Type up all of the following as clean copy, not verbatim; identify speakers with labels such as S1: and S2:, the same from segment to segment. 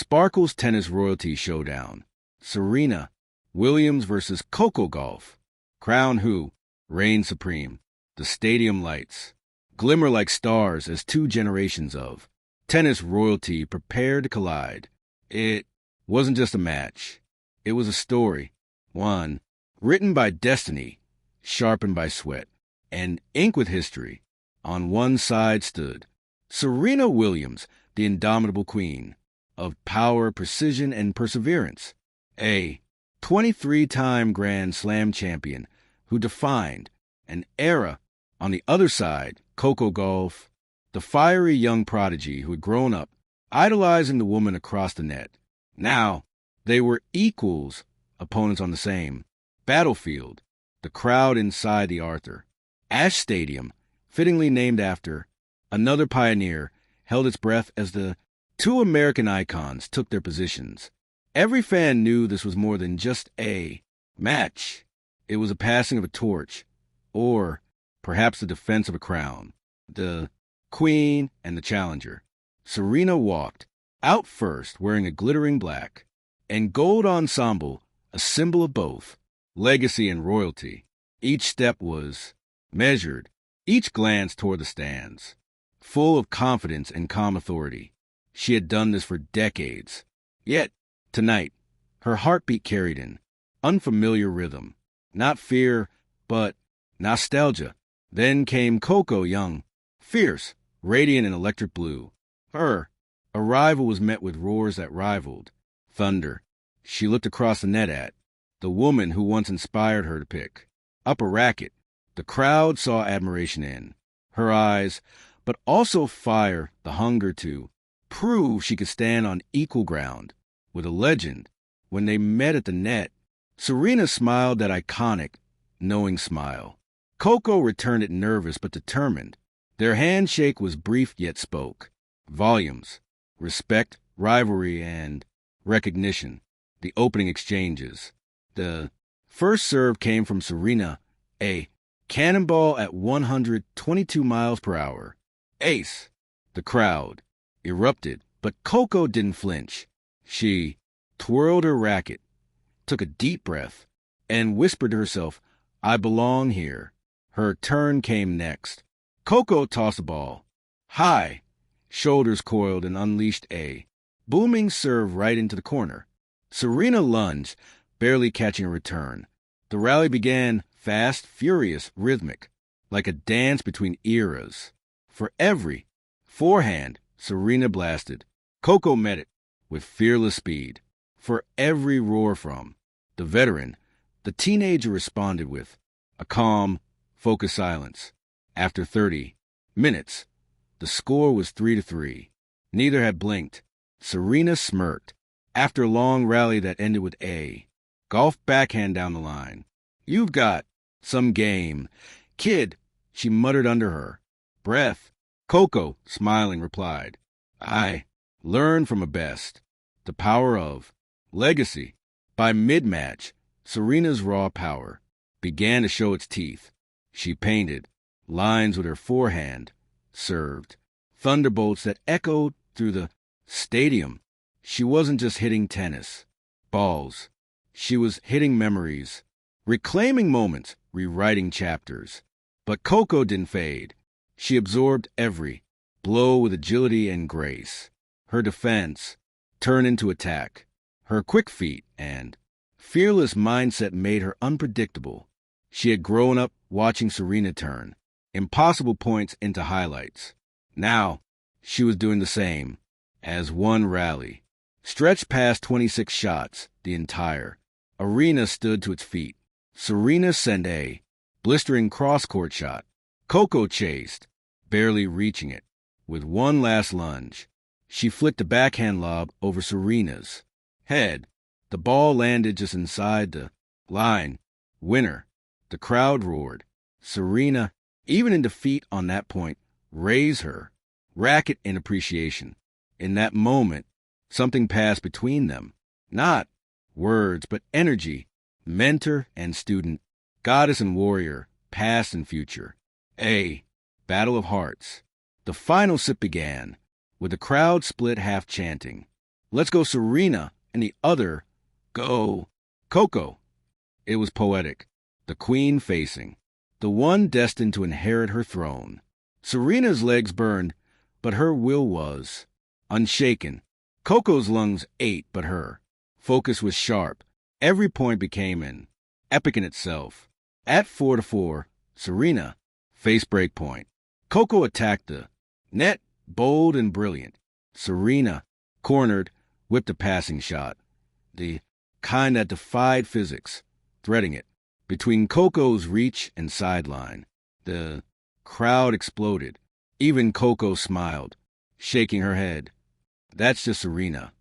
S1: Sparkle's tennis royalty showdown. Serena Williams versus Coco Gauff. Crown who reigns supreme. The stadium lights glimmer like stars as two generations of tennis royalty prepare to collide. It wasn't just a match. It was a story. One written by destiny, sharpened by sweat, and inked with history. On one side stood Serena Williams, the indomitable queen of power, precision, and perseverance. A 23-time Grand Slam champion who defined an era. On the other side, Coco Gauff, the fiery young prodigy who had grown up idolizing the woman across the net. Now, they were equals, opponents on the same battlefield. The crowd inside the Arthur Ashe Stadium, fittingly named after another pioneer, held its breath as the two American icons took their positions. Every fan knew this was more than just a match. It was a passing of a torch, or perhaps the defense of a crown. The queen and the challenger. Serena walked out first wearing a glittering black and gold ensemble, a symbol of both legacy and royalty. Each step was measured, each glance toward the stands, full of confidence and calm authority. She had done this for decades. Yet, tonight, her heartbeat carried an unfamiliar rhythm. Not fear, but nostalgia. Then came Coco, young, fierce, radiant in electric blue. Her arrival was met with roars that rivaled thunder. She looked across the net at the woman who once inspired her to pick up a racket. The crowd saw admiration in her eyes, but also fire, the hunger to prove she could stand on equal ground with a legend. When they met at the net, Serena smiled that iconic, knowing smile. Coco returned it nervous but determined. Their handshake was brief yet spoke volumes. Respect, rivalry, and recognition. The opening exchanges. The first serve came from Serena, a cannonball at 122 miles per hour. Ace. The crowd erupted, but Coco didn't flinch. She twirled her racket, took a deep breath, and whispered to herself, "I belong here." Her turn came next. Coco tossed the ball high, shoulders coiled, and unleashed a booming serve right into the corner. Serena lunged, barely catching a return. The rally began fast, furious, rhythmic, like a dance between eras. For every forehand Serena blasted, Coco met it with fearless speed. For every roar from the veteran, the teenager responded with a calm, focused silence. After 30 minutes, the score was 3-3. Neither had blinked. Serena smirked. After a long rally that ended with a Gauff backhand down the line. "You've got some game, kid," she muttered under her breath. Coco, smiling, replied, "I learned from a best. The power of legacy." By mid-match, Serena's raw power began to show its teeth. She painted lines with her forehand, served thunderbolts that echoed through the stadium. She wasn't just hitting tennis balls. She was hitting memories, reclaiming moments, rewriting chapters. But Coco didn't fade. She absorbed every blow with agility and grace. Her defense turned into attack. Her quick feet and fearless mindset made her unpredictable. She had grown up watching Serena turn impossible points into highlights. Now, she was doing the same. As one rally stretched past 26 shots, the entire arena stood to its feet. Serena sent a blistering cross-court shot. Coco chased, barely reaching it. With one last lunge, she flicked a backhand lob over Serena's head. The ball landed just inside the line. Winner. The crowd roared. Serena, even in defeat on that point, raised her racket in appreciation. In that moment, something passed between them. Not words, but energy. Mentor and student, goddess and warrior, past and future. A battle of hearts. The final sip began, with the crowd split half chanting, Let's go Serena, and the other, go Coco. It was poetic. The queen facing, the one destined to inherit her throne. Serena's legs burned, but her will was unshaken. Coco's lungs ate, but her focus was sharp. Every point became an epic in itself. At 4-4, Serena faced break point. Coco attacked the net, bold and brilliant. Serena cornered, whipped a passing shot, the kind that defied physics, threading it. Between Coco's reach and sideline, the crowd exploded. Even Coco smiled, shaking her head. That's just Serena.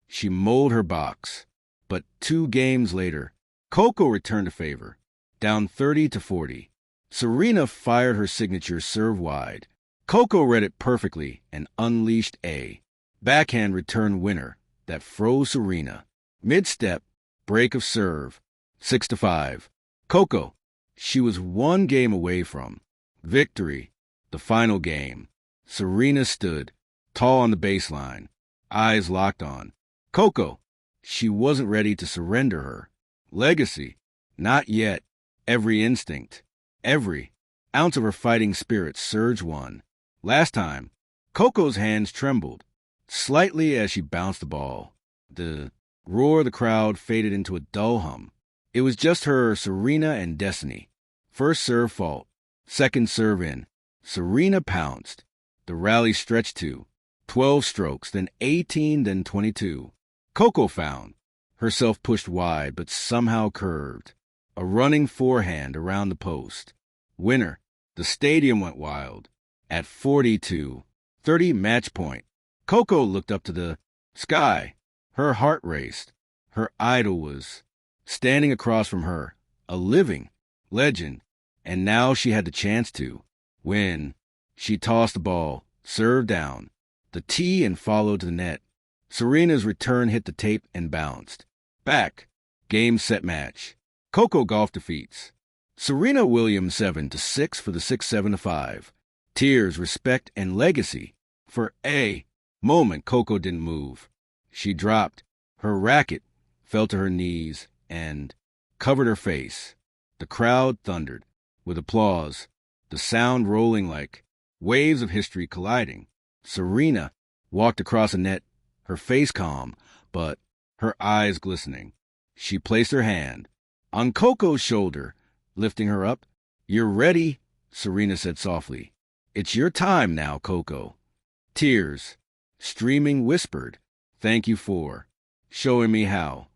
S1: She molded her box. But 2 games later, Coco returned to favor, down 30-40. Serena fired her signature serve wide. Coco read it perfectly and unleashed a backhand return winner that froze Serena. Mid-step, break of serve, 6-5. Coco, she was 1 game away from victory. The final game. Serena stood, tall on the baseline, eyes locked on Coco. She wasn't ready to surrender her legacy. Not yet. Every instinct, every ounce of her fighting spirit surged one. Last time, Coco's hands trembled slightly as she bounced the ball. The roar of the crowd faded into a dull hum. It was just her, Serena, and destiny. First serve fault, second serve in. Serena pounced. The rally stretched to 12 strokes, then 18, then 22. Coco found herself pushed wide, but somehow curved. A running forehand around the post. Winner. The stadium went wild. At 42-30 match point, Coco looked up to the sky. Her heart raced. Her idol was standing across from her, a living legend, and now she had the chance to win. She tossed the ball, served down, the tee and followed to the net. Serena's return hit the tape and bounced. Back. Game, set, match. Coco Gauff defeats Serena Williams 7-6 for the 6-7-5. Tears, respect, and legacy. For a moment, Coco didn't move. She dropped. Her racket fell to her knees and covered her face. The crowd thundered with applause, the sound rolling like waves of history colliding. Serena walked across the net, her face calm, but her eyes glistening. She placed her hand on Coco's shoulder, lifting her up. "You're ready," Serena said softly. "It's your time now, Coco." Tears, streaming, whispered, "Thank you for showing me how."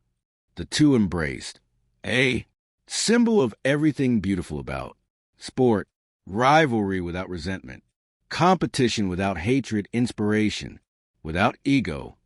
S1: The two embraced. A symbol of everything beautiful about sport, rivalry without resentment, competition without hatred, inspiration without ego.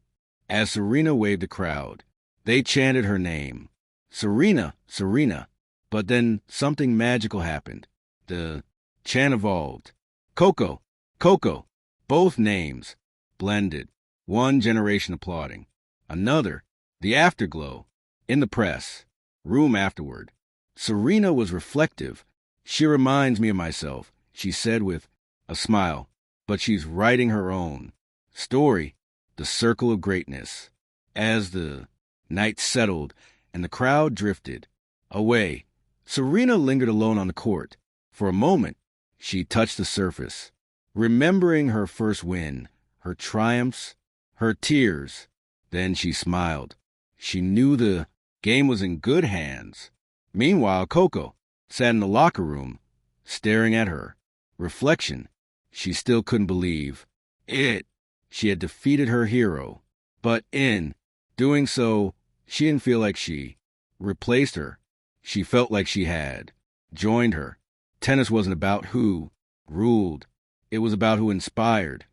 S1: As Serena waved the crowd, they chanted her name. Serena, Serena. But then something magical happened. The chant evolved. Coco, Coco. Both names blended. One generation applauding. Another, the afterglow. In the press. Room afterward. Serena was reflective. "She reminds me of myself," she said with a smile. "But she's writing her own story, the circle of greatness." As the night settled and the crowd drifted away, Serena lingered alone on the court. For a moment, she touched the surface, remembering her first win, her triumphs, her tears. Then she smiled. She knew the game was in good hands. Meanwhile, Coco sat in the locker room, staring at her reflection. She still couldn't believe it. She had defeated her hero, but in doing so, she didn't feel like she replaced her. She felt like she had joined her. Tennis wasn't about who ruled. It was about who inspired,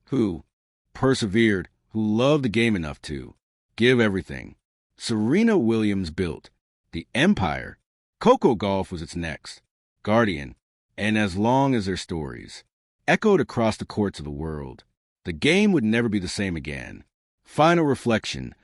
S1: who persevered, who loved the game enough to give everything. Serena Williams built the empire. Coco Gauff was its next guardian, and as long as their stories echoed across the courts of the world, the game would never be the same again. Final reflection.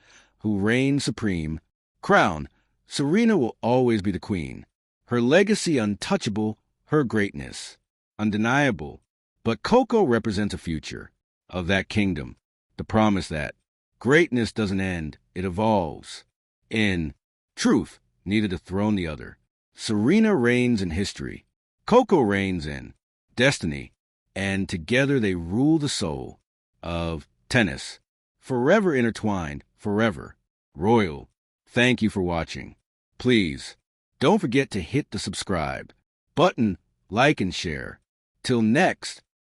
S1: Who reigned supreme? Crown. Serena will always be the queen. Her legacy untouchable, her greatness undeniable. But Coco represents a future of that kingdom, the promise that Greatness doesn't end, it evolves. In truth, neither dethrone the other. Serena reigns in history. Coco reigns in destiny. And together they rule the soul of tennis. Forever intertwined, forever. Royal. Thank you for watching. Please, don't forget to hit the subscribe button, like and share. Till next,